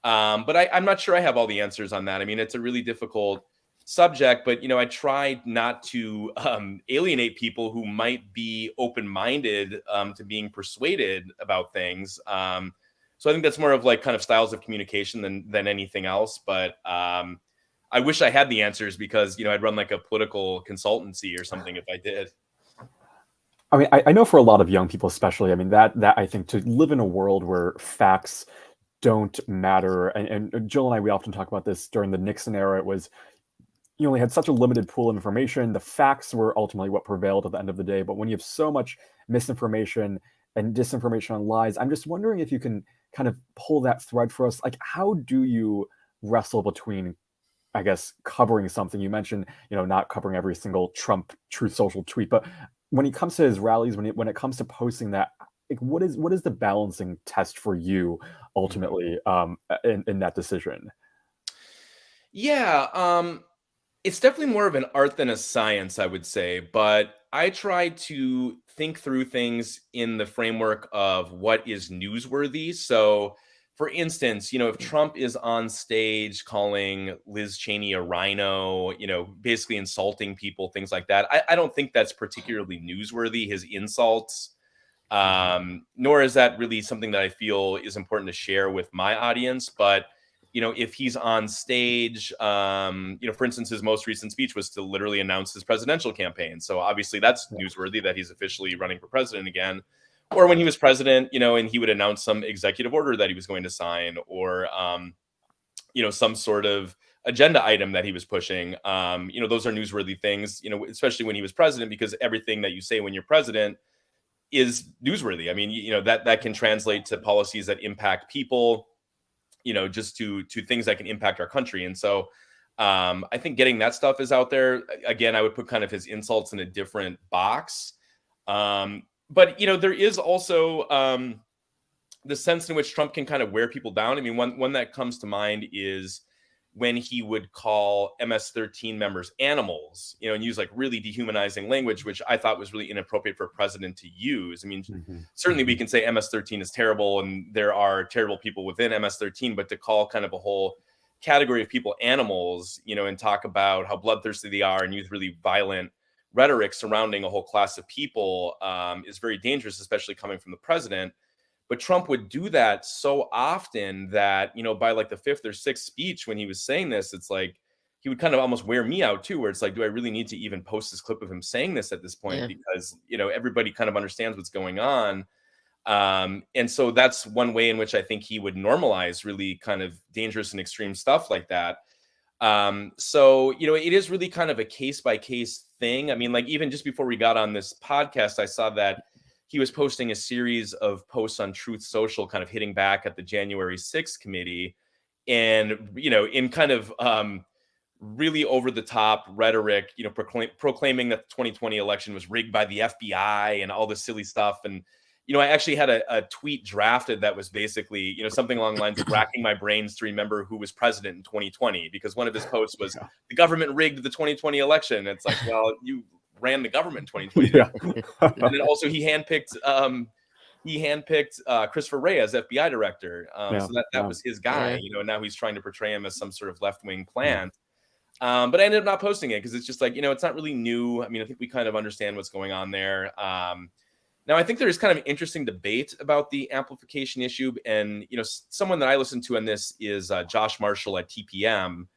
But I'm not sure I have all the answers on that. I mean, it's a really difficult subject, but, I try not to alienate people who might be open-minded to being persuaded about things. So I think that's more of like kind of styles of communication than anything else. But I wish I had the answers because, I'd run like a political consultancy or something if I did. I mean, I know for a lot of young people, especially, I mean, that I think to live in a world where facts don't matter, and Jill and I, we often talk about this during the Nixon era. It was, you only had such a limited pool of information. The facts were ultimately what prevailed at the end of the day. But when you have so much misinformation and disinformation on lies, I'm just wondering if you can kind of pull that thread for us. Like, how do you wrestle between, I guess, covering something? You mentioned, not covering every single Trump Truth Social tweet, but when it comes to his rallies, when it comes to posting that, like, what is the balancing test for you ultimately in that decision? Yeah, it's definitely more of an art than a science, I would say. But I try to think through things in the framework of what is newsworthy. So, for instance, if Trump is on stage calling Liz Cheney a rhino, basically insulting people, things like that, I don't think that's particularly newsworthy, his insults. Nor is that really something that I feel is important to share with my audience. But if he's on stage, for instance, his most recent speech was to literally announce his presidential campaign. So obviously that's newsworthy that he's officially running for president again. Or when he was president, and he would announce some executive order that he was going to sign, or some sort of agenda item that he was pushing. Those are newsworthy things, especially when he was president, because everything that you say when you're president is newsworthy. I mean, that can translate to policies that impact people, just to things that can impact our country. And so I think getting that stuff is out there. Again, I would put kind of his insults in a different box. But there is also the sense in which Trump can kind of wear people down. I mean, one that comes to mind is when he would call MS-13 members animals, and use like really dehumanizing language, which I thought was really inappropriate for a president to use. I mean, certainly we can say MS-13 is terrible and there are terrible people within MS-13, but to call kind of a whole category of people animals, and talk about how bloodthirsty they are and use really violent rhetoric surrounding a whole class of people is very dangerous, especially coming from the president. But Trump would do that so often that, by like the fifth or sixth speech when he was saying this, it's like he would kind of almost wear me out too, where it's like, do I really need to even post this clip of him saying this at this point? Yeah. Because, everybody kind of understands what's going on. And so that's one way in which I think he would normalize really kind of dangerous and extreme stuff like that. So, it is really kind of a case by case thing. I mean, like even just before we got on this podcast, I saw that he was posting a series of posts on Truth Social, kind of hitting back at the January 6th committee and, in kind of really over the top rhetoric, proclaiming that the 2020 election was rigged by the FBI and all this silly stuff. And, I actually had a tweet drafted that was basically, something along the lines of racking my brains to remember who was president in 2020, because one of his posts was the government rigged the 2020 election. It's like, well, you ran the government in 2020. And then also he handpicked Christopher Wray as FBI director. So that was his guy, and now he's trying to portray him as some sort of left-wing plant. But I ended up not posting it because it's just like, it's not really new. I mean, I think we kind of understand what's going on there. Now, I think there is kind of an interesting debate about the amplification issue. And, someone that I listen to on this is Josh Marshall at TPM.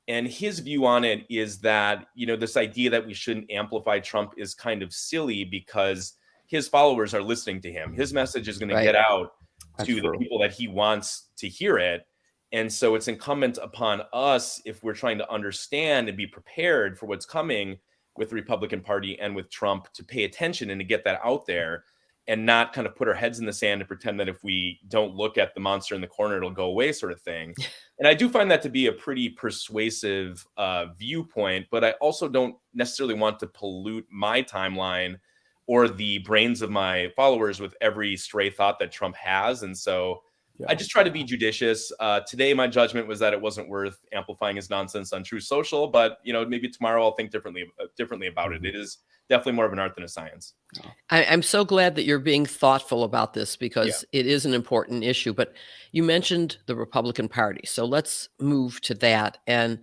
And his view on it is that, this idea that we shouldn't amplify Trump is kind of silly because his followers are listening to him. His message is going to get out to the people that he wants to hear it. And so it's incumbent upon us, if we're trying to understand and be prepared for what's coming with the Republican Party and with Trump, to pay attention and to get that out there and not kind of put our heads in the sand and pretend that if we don't look at the monster in the corner, it'll go away, sort of thing. And I do find that to be a pretty persuasive viewpoint, but I also don't necessarily want to pollute my timeline or the brains of my followers with every stray thought that Trump has. And so I just try to be judicious. Today, my judgment was that it wasn't worth amplifying his nonsense on Truth Social, but maybe tomorrow I'll think differently about it. It is definitely more of an art than a science. I'm so glad that you're being thoughtful about this because it is an important issue. But you mentioned the Republican Party, so let's move to that. And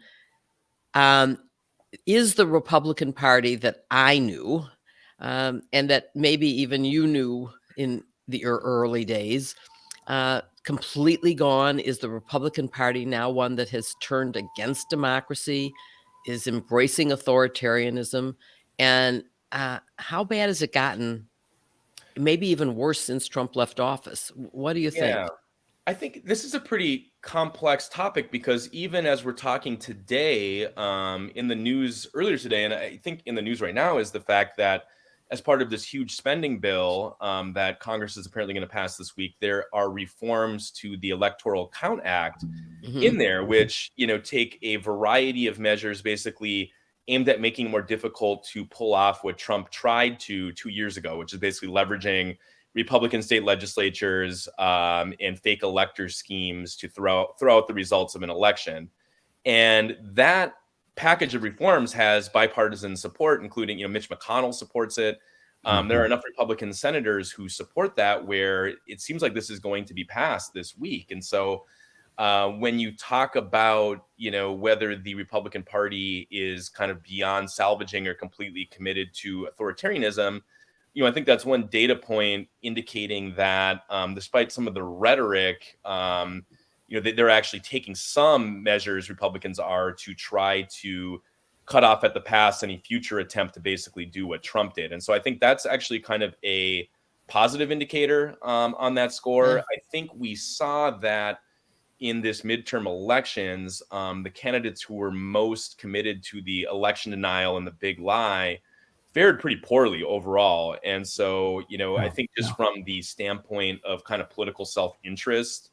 is the Republican Party that I knew, and that maybe even you knew in the early days, completely gone? Is the Republican Party now one that has turned against democracy, is embracing authoritarianism? And how bad has it gotten? Maybe even worse since Trump left office. What do you think? Yeah. I think this is a pretty complex topic because even as we're talking today, in the news earlier today, and I think in the news right now, is the fact that as part of this huge spending bill that Congress is apparently going to pass this week, there are reforms to the Electoral Count Act in there, which take a variety of measures, basically aimed at making it more difficult to pull off what Trump tried to 2 years ago, which is basically leveraging Republican state legislatures and fake elector schemes to throw out the results of an election. And that package of reforms has bipartisan support, including, Mitch McConnell supports it. There are enough Republican senators who support that, where it seems like this is going to be passed this week. And so when you talk about, whether the Republican Party is kind of beyond salvaging or completely committed to authoritarianism, I think that's one data point indicating that despite some of the rhetoric, they're actually taking some measures, Republicans are, to try to cut off at the pass any future attempt to basically do what Trump did. And so I think that's actually kind of a positive indicator on that score. Yeah. I think we saw that in this midterm elections, the candidates who were most committed to the election denial and the big lie fared pretty poorly overall. And so, I think just from the standpoint of kind of political self-interest,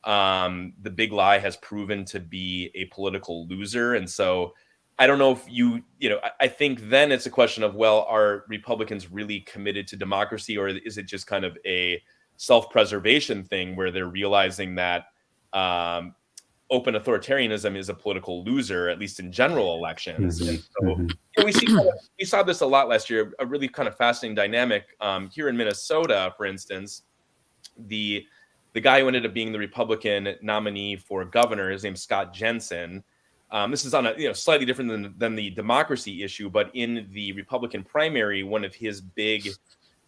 the big lie has proven to be a political loser. And so I don't know if I think then it's a question of, well, are Republicans really committed to democracy, or is it just kind of a self-preservation thing where they're realizing that open authoritarianism is a political loser, at least in general elections. And so we saw this a lot last year, a really kind of fascinating dynamic here in Minnesota, for instance. The guy who ended up being the Republican nominee for governor, his name's Scott Jensen. This is on a slightly different than the democracy issue, but in the Republican primary, one of his big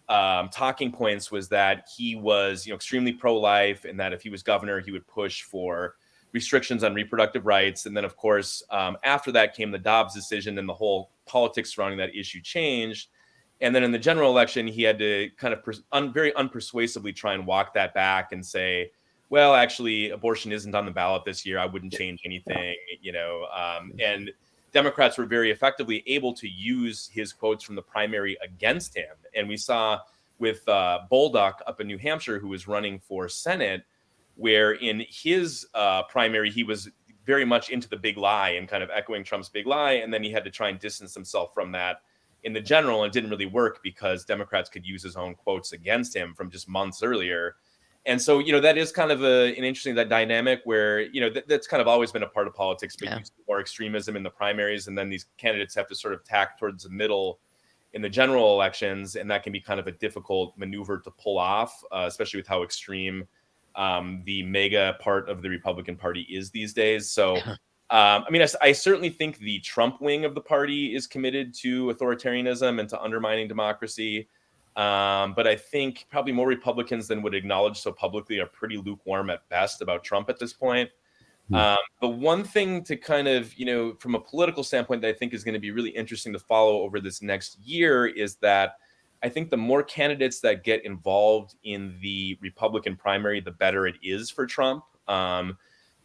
talking points was that he was extremely pro-life, and that if he was governor, he would push for restrictions on reproductive rights. And then, of course, after that came the Dobbs decision, and the whole politics surrounding that issue changed. And then in the general election, he had to kind of very unpersuasively try and walk that back and say, well, actually, abortion isn't on the ballot this year. I wouldn't change anything, and Democrats were very effectively able to use his quotes from the primary against him. And we saw with Bolduc up in New Hampshire, who was running for Senate, where in his primary, he was very much into the big lie and kind of echoing Trump's big lie. And then he had to try and distance himself from that in the general. And it didn't really work because Democrats could use his own quotes against him from just months earlier. And so, that is kind of an interesting dynamic where, that's kind of always been a part of politics, but you see more extremism in the primaries. And then these candidates have to sort of tack towards the middle in the general elections. And that can be kind of a difficult maneuver to pull off, especially with how extreme the mega part of the Republican Party is these days. So, I certainly think the Trump wing of the party is committed to authoritarianism and to undermining democracy. But I think probably more Republicans than would acknowledge so publicly are pretty lukewarm at best about Trump at this point. But one thing to kind of, from a political standpoint that I think is going to be really interesting to follow over this next year is that I think the more candidates that get involved in the Republican primary, the better it is for Trump.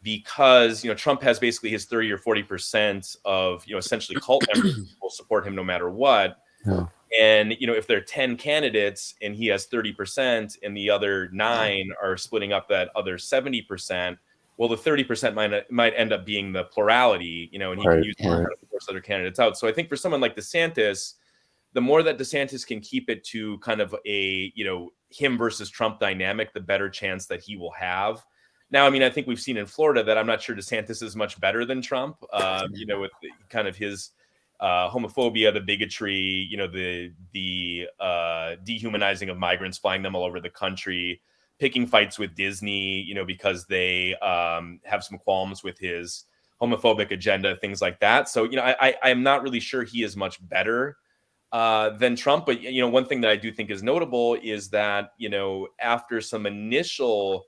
Because, Trump has basically his 30 or 40% of, essentially cult members who will support him no matter what. Yeah. And, if there are 10 candidates and he has 30% and the other 9 are splitting up that other 70%, well, the 30% might end up being the plurality, and he can use that to force other candidates out. So I think for someone like DeSantis, the more that DeSantis can keep it to kind of a, him versus Trump dynamic, the better chance that he will have. Now, I think we've seen in Florida that I'm not sure DeSantis is much better than Trump, with kind of his homophobia, the bigotry, the dehumanizing of migrants, flying them all over the country, picking fights with Disney, because they have some qualms with his homophobic agenda, things like that. So, I'm not really sure he is much better than Trump. But, one thing that I do think is notable is that, after some initial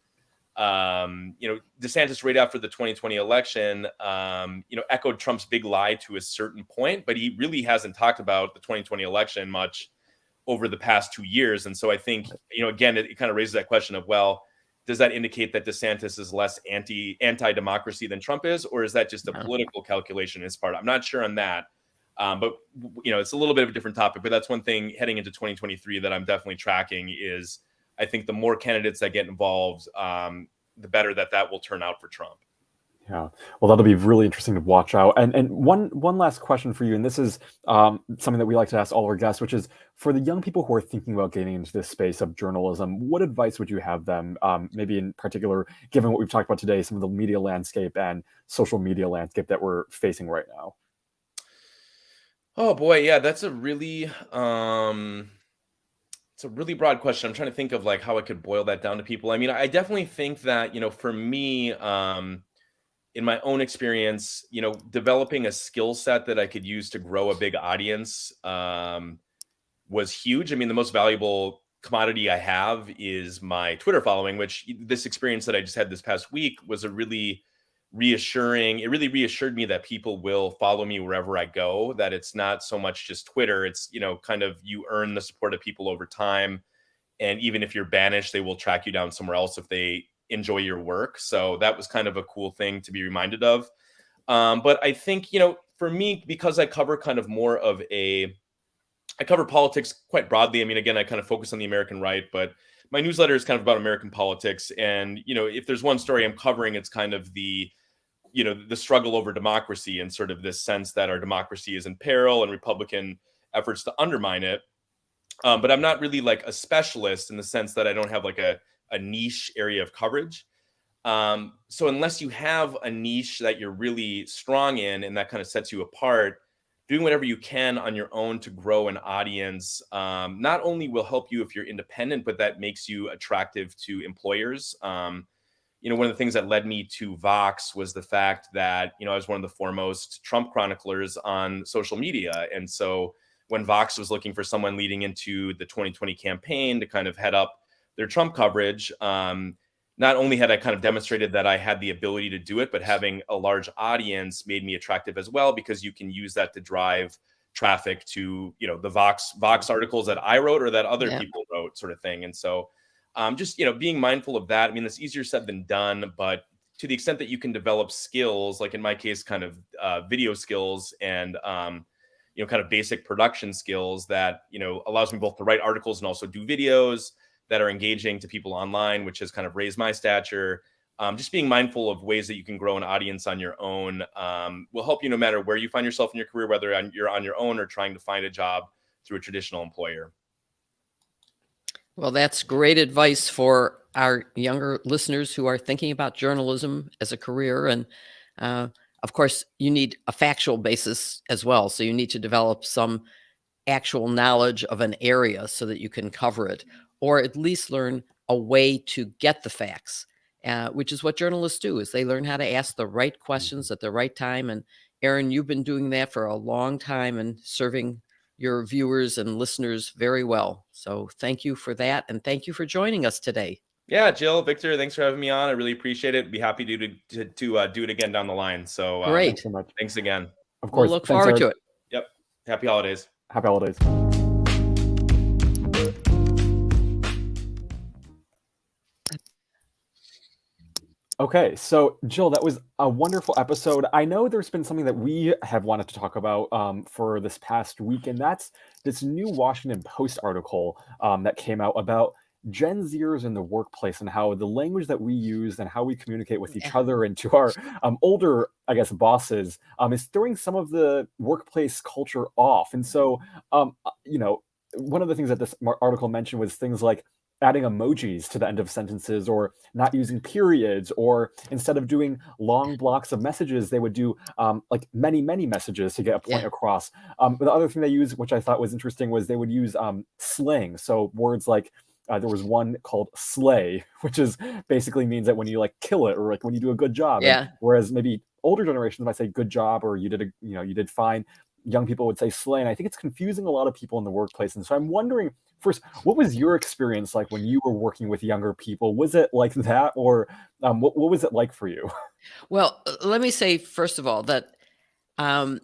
DeSantis right after the 2020 election, echoed Trump's big lie to a certain point, but he really hasn't talked about the 2020 election much over the past 2 years. And so I think, again, it kind of raises that question of, well, does that indicate that DeSantis is less anti-democracy than Trump is, or is that just a political calculation on his part? I'm not sure on that. But it's a little bit of a different topic, but that's one thing heading into 2023 that I'm definitely tracking is I think the more candidates that get involved, the better that will turn out for Trump. Yeah, well, that'll be really interesting to watch out. And one last question for you, and this is something that we like to ask all our guests, which is for the young people who are thinking about getting into this space of journalism, what advice would you have them? Maybe in particular, given what we've talked about today, some of the media landscape and social media landscape that we're facing right now. Oh boy, yeah, that's a really broad question. I'm trying to think of like how I could boil that down to people. I mean, I definitely think that, for me, in my own experience, developing a skill set that I could use to grow a big audience was huge. I mean, the most valuable commodity I have is my Twitter following, which this experience that I just had this past week was a really reassuring. It really reassured me that people will follow me wherever I go, that it's not so much just Twitter. It's, kind of you earn the support of people over time. And even if you're banished, they will track you down somewhere else if they enjoy your work. So that was kind of a cool thing to be reminded of. But I think, for me, because I cover kind of more of I cover politics quite broadly. I mean, again, I kind of focus on the American right, but my newsletter is kind of about American politics. And, if there's one story I'm covering, it's kind of the struggle over democracy and sort of this sense that our democracy is in peril and Republican efforts to undermine it. But I'm not really like a specialist in the sense that I don't have like a niche area of coverage. So unless you have a niche that you're really strong in and that kind of sets you apart, doing whatever you can on your own to grow an audience not only will help you if you're independent, but that makes you attractive to employers. One of the things that led me to Vox was the fact that, I was one of the foremost Trump chroniclers on social media. And so when Vox was looking for someone leading into the 2020 campaign to kind of head up their Trump coverage, not only had I kind of demonstrated that I had the ability to do it, but having a large audience made me attractive as well, because you can use that to drive traffic to, the Vox articles that I wrote or that other people wrote, sort of thing. And so just, being mindful of that. I mean, it's easier said than done, but to the extent that you can develop skills, like in my case, kind of video skills and, kind of basic production skills that, allows me both to write articles and also do videos that are engaging to people online, which has kind of raised my stature. Just being mindful of ways that you can grow an audience on your own will help you no matter where you find yourself in your career, whether you're on your own or trying to find a job through a traditional employer. Well, that's great advice for our younger listeners who are thinking about journalism as a career. And of course, you need a factual basis as well. So you need to develop some actual knowledge of an area so that you can cover it, or at least learn a way to get the facts, which is what journalists do, is they learn how to ask the right questions at the right time. And Aaron, you've been doing that for a long time and serving your viewers and listeners very well. So thank you for that. And thank you for joining us today. Yeah, Jill, Victor, thanks for having me on. I really appreciate it. Be happy to do it again down the line. So great. Thanks so much. Thanks again. Of course. We'll look forward to it. Yep. Happy holidays. Happy holidays. Okay, so Jill, that was a wonderful episode. I know there's been something that we have wanted to talk about for this past week, and that's this new Washington Post article that came out about Gen Zers in the workplace and how the language that we use and how we communicate with each other and to our older, I guess, bosses is throwing some of the workplace culture off. And so, one of the things that this article mentioned was things like adding emojis to the end of sentences, or not using periods, or instead of doing long blocks of messages, they would do like many messages to get a point across. The other thing they used, which I thought was interesting, was they would use slang. So words like there was one called slay, which is basically means that when you like kill it, or like when you do a good job. Yeah. And whereas maybe older generations might say good job, or you did fine. young people would say slay, and I think it's confusing a lot of people in the workplace. And so I'm wondering, first, what was your experience like when you were working with younger people? Was it like that, or what was it like for you? Well, let me say, first of all, that um,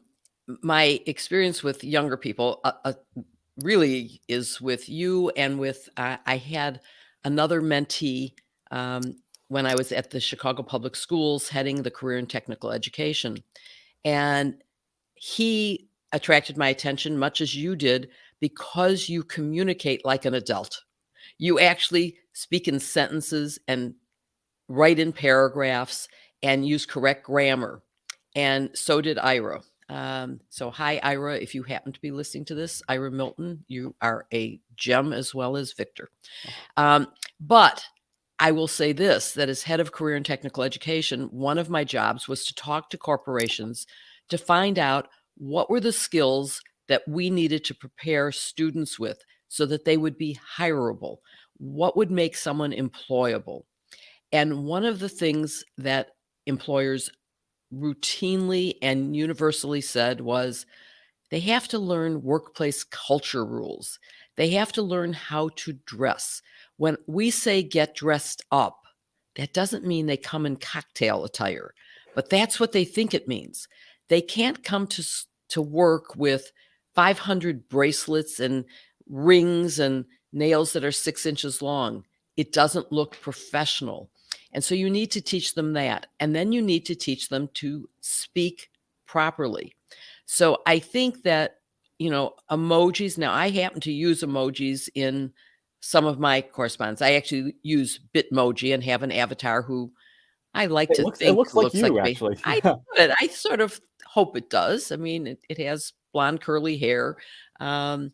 my experience with younger people really is with you and with, I had another mentee um, when I was at the Chicago Public Schools heading the career and technical education. And he attracted my attention much as you did because you communicate like an adult. You actually speak in sentences and write in paragraphs and use correct grammar. And so did Ira. So, hi, Ira. If you happen to be listening to this, Ira Milton, you are a gem as well as Victor. But I will say this, that as head of career and technical education, one of my jobs was to talk to corporations to find out what were the skills that we needed to prepare students with so that they would be hireable. What would make someone employable? And one of the things that employers routinely and universally said was they have to learn workplace culture rules. They have to learn how to dress. When we say get dressed up, that doesn't mean they come in cocktail attire, but that's what they think it means. They can't come to work with 500 bracelets and rings and nails that are 6 inches long. It doesn't look professional. And so you need to teach them that. And then you need to teach them to speak properly. So I think that, emojis, now I happen to use emojis in some of my correspondence. I actually use Bitmoji and have an avatar who I like to It think looks like looks like you, me. actually. I Yeah. but I sort of hope it does. I mean, it has blonde curly hair. And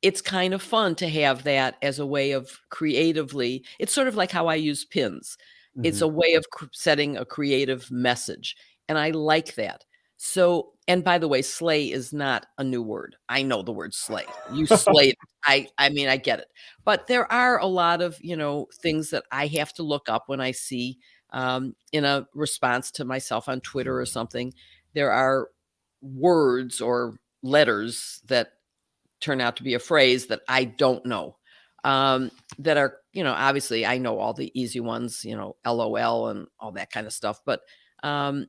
it's kind of fun to have that as a way of creatively. It's sort of like how I use pins. It's Mhm. a way of setting a creative message, and I like that. So, and by the way, slay is not a new word. I know the word slay. You slayed it. I mean, I get it. But there are a lot of, things that I have to look up when I see in a response to myself on Twitter or something. There are words or letters that turn out to be a phrase that I don't know. That are, obviously I know all the easy ones, LOL and all that kind of stuff. But um,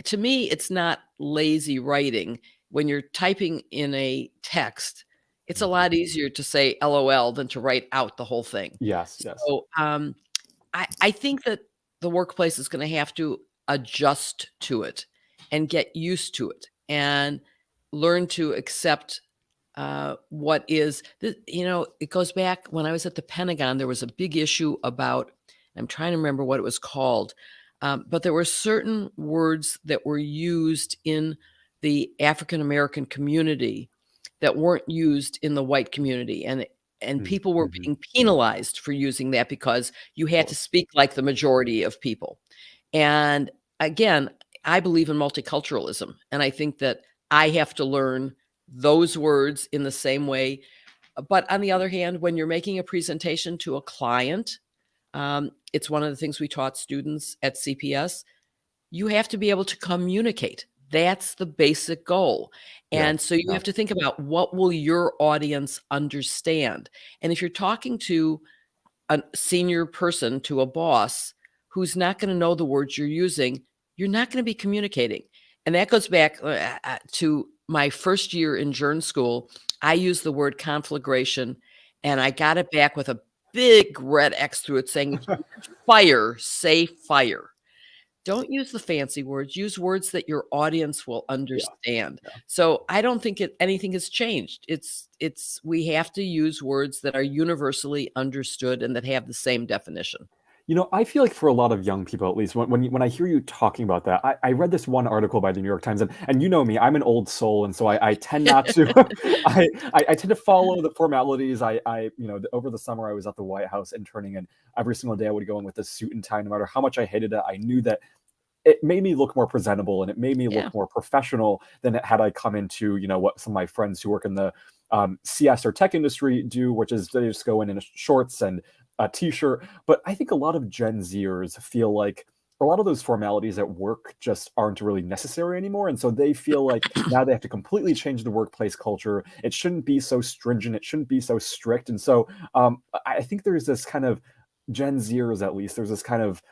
to me, it's not lazy writing. When you're typing in a text, it's a Mhm. lot easier to say LOL than to write out the whole thing. Yes, yes. So I think that the workplace is going to have to adjust to it and get used to it and learn to accept what is, it goes back when I was at the Pentagon, there was a big issue about, I'm trying to remember what it was called, but there were certain words that were used in the African American community that weren't used in the white community. And Mm, people were mhm. being penalized for using that because you Of had to course. speak like the majority of people. And again, I believe in multiculturalism. And I think that I have to learn those words in the same way. But on the other hand, when you're making a presentation to a client, it's one of the things we taught students at CPS. You have to be able to communicate. That's the basic goal. Yeah, And so you yeah. have to think about what will your audience understand. And if you're talking to a senior person, to a boss who's not going to know the words you're using, you're not going to be communicating. And that goes back to my first year in Journal School. I used the word conflagration and I got it back with a big red X through it saying, if you fire, say fire. Don't use the fancy words. Use words that your audience will Yeah, understand. yeah. So I don't think anything has changed. It's we have to use words that are universally understood and that have the same definition. I feel like for a lot of young people, at least, when I hear you talking about that, I read this one article by the New York Times, and you know me, I'm an old soul, and so I tend not to, I tend to follow the formalities. Over the summer, I was at the White House interning, and every single day I would go in with a suit and tie, no matter how much I hated it. I knew that it made me look more presentable and it made me Yeah. look more professional than it had I come into, what some of my friends who work in the CS or tech industry do, which is they just go in shorts and a t-shirt. But I think a lot of Gen Zers feel like a lot of those formalities at work just aren't really necessary anymore. And so they feel like now they have to completely change the workplace culture. It shouldn't be so stringent. It shouldn't be so strict. And so I think there's this kind of Gen Zers, at least, there's this kind of,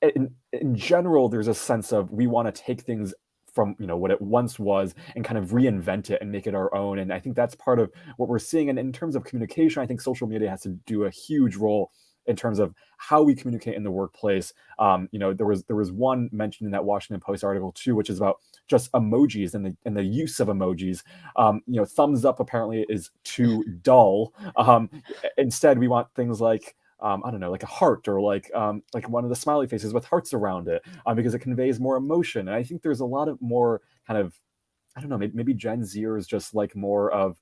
in general, there's a sense of we want to take things from what it once was and kind of reinvent it and make it our own. And I think that's part of what we're seeing. And in terms of communication, I think social media has to do a huge role in terms of how we communicate in the workplace. There was one mentioned in that Washington Post article too, which is about just emojis and the use of emojis. Thumbs up apparently is too dull. Instead, we want things like I don't know, like a heart, or like one of the smiley faces with hearts around it, because it conveys more emotion. And I think there's a lot of more kind of, I don't know, maybe Gen Zers just like more of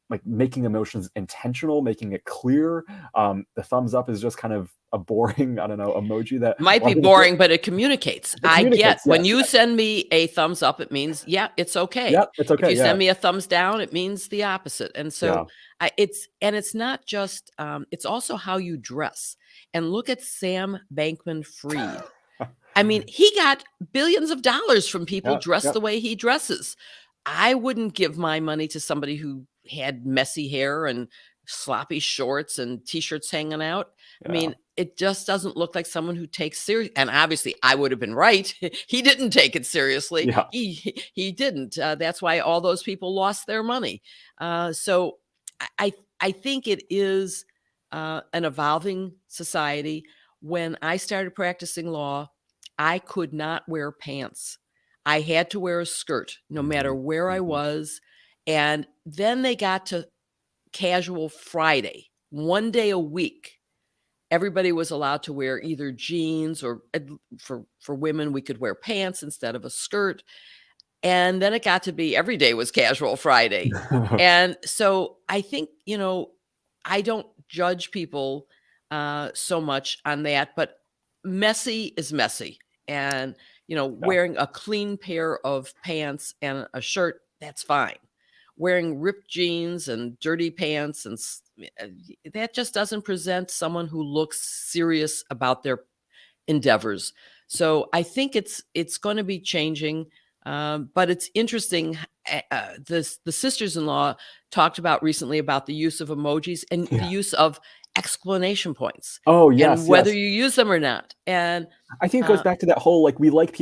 like making emotions intentional, making it clear. The thumbs up is just kind of a boring, I don't know, emoji that might be boring, but it communicates. I get when you send me a thumbs up, it means, yeah, it's okay. Yeah, it's okay. If you send me a thumbs down, it means the opposite. And so it's not just, it's also how you dress. And look at Sam Bankman-Fried. I mean, he got billions of dollars from people dressed the way he dresses. I wouldn't give my money to somebody who had messy hair and sloppy shorts and t-shirts hanging out. I mean, it just doesn't look like someone who takes serious. And obviously I would have been right. He didn't take it seriously. He didn't. That's why all those people lost their money. So I think it is an evolving society. When I started practicing law, I could not wear pants. I had to wear a skirt no matter where I was. And then they got to casual Friday, one day a week. Everybody was allowed to wear either jeans, or for women, we could wear pants instead of a skirt. And then it got to be every day was casual Friday. And so I think, I don't judge people so much on that, but messy is messy. And, wearing a clean pair of pants and a shirt, that's fine. Wearing ripped jeans and dirty pants, and that just doesn't present someone who looks serious about their endeavors. So I think it's going to be changing. But it's interesting. The sisters-in-law talked about recently about the use of emojis and the use of exclamation points. Oh, yes. And whether you use them or not. And I think it goes back to that whole, like, we like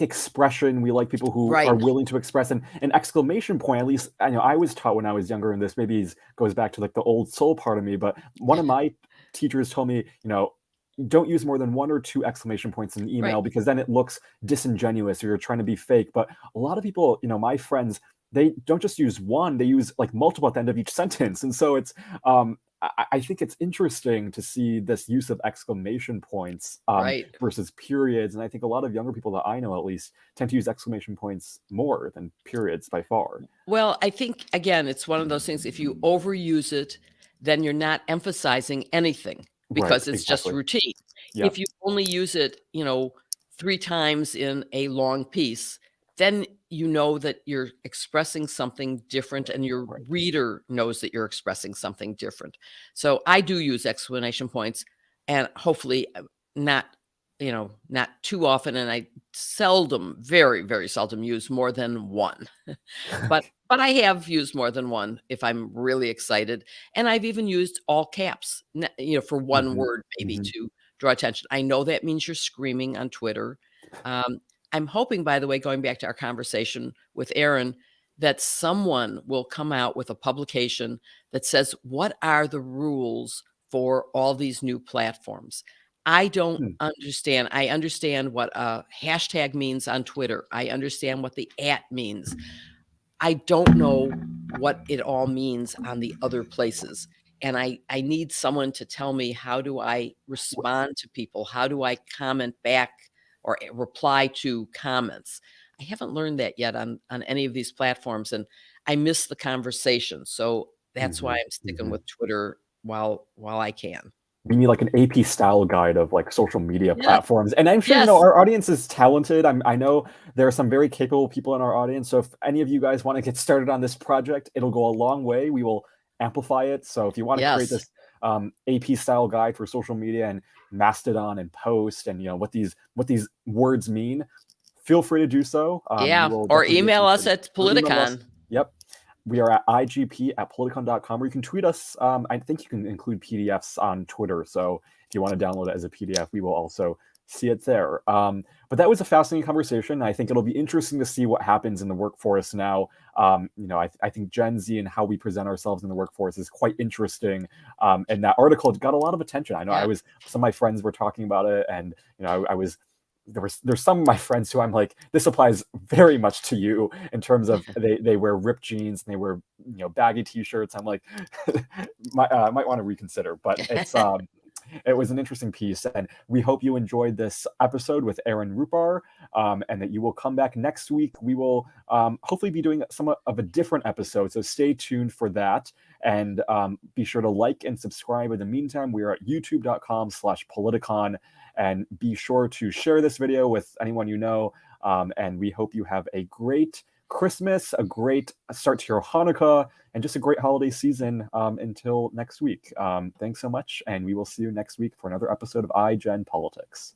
expression. We like people who are willing to express, and an exclamation point, at least, I was taught when I was younger, and this maybe goes back to like the old soul part of me, but one of my teachers told me, don't use more than 1 or 2 exclamation points in an email, because then it looks disingenuous, or you're trying to be fake. But a lot of people, my friends, they don't just use one, they use like multiple at the end of each sentence. And so it's, I think it's interesting to see this use of exclamation points versus periods. And I think a lot of younger people that I know, at least, tend to use exclamation points more than periods by far. Well, I think, again, it's one of those things, if you overuse it, then you're not emphasizing anything, because it's just routine. If you only use it, 3 times in a long piece, then you know that you're expressing something different, and your reader knows that you're expressing something different. So I do use exclamation points, and hopefully not too often. And I very, very seldom use more than one. But I have used more than one if I'm really excited. And I've even used all caps, for one word, maybe to draw attention. I know that means you're screaming on Twitter. I'm hoping, by the way, going back to our conversation with Aaron, that someone will come out with a publication that says, what are the rules for all these new platforms? I don't understand. I understand what a hashtag means on Twitter. I understand what the @ means. I don't know what it all means on the other places. And I need someone to tell me, how do I respond to people? How do I comment back or reply to comments? I haven't learned that yet on any of these platforms, and I miss the conversation. So that's why I'm sticking with Twitter while I can. We need like an AP style guide of like social media platforms. And I'm sure, our audience is talented. I know there are some very capable people in our audience. So if any of you guys want to get started on this project, it'll go a long way. We will amplify it. So if you want to create this AP style guide for social media and Mastodon and Post and what these words mean, feel free to do so. Yeah, We will or definitely be email us appreciated. at Or email us. Politicon. Yep. We are at igp@politicon.com, or you can tweet us. I think you can include PDFs on Twitter. So if you want to download it as a PDF, we will also see it there. But that was a fascinating conversation. I think it'll be interesting to see what happens in the workforce now. I think Gen Z and how we present ourselves in the workforce is quite interesting. And that article got a lot of attention. I know Yeah. some of my friends were talking about it, and there's some of my friends who I'm like, this applies very much to you in terms of they wear ripped jeans and they wear baggy t-shirts. I'm like, might want to reconsider, but it was an interesting piece, and we hope you enjoyed this episode with Aaron Rupar, and that you will come back next week. We will hopefully be doing somewhat of a different episode, so stay tuned for that, and be sure to like and subscribe. In the meantime, we are at youtube.com/politicon, and be sure to share this video with anyone you know, and we hope you have a great Christmas, a great start to your Hanukkah, and just a great holiday season until next week. Thanks so much, and we will see you next week for another episode of iGen Politics.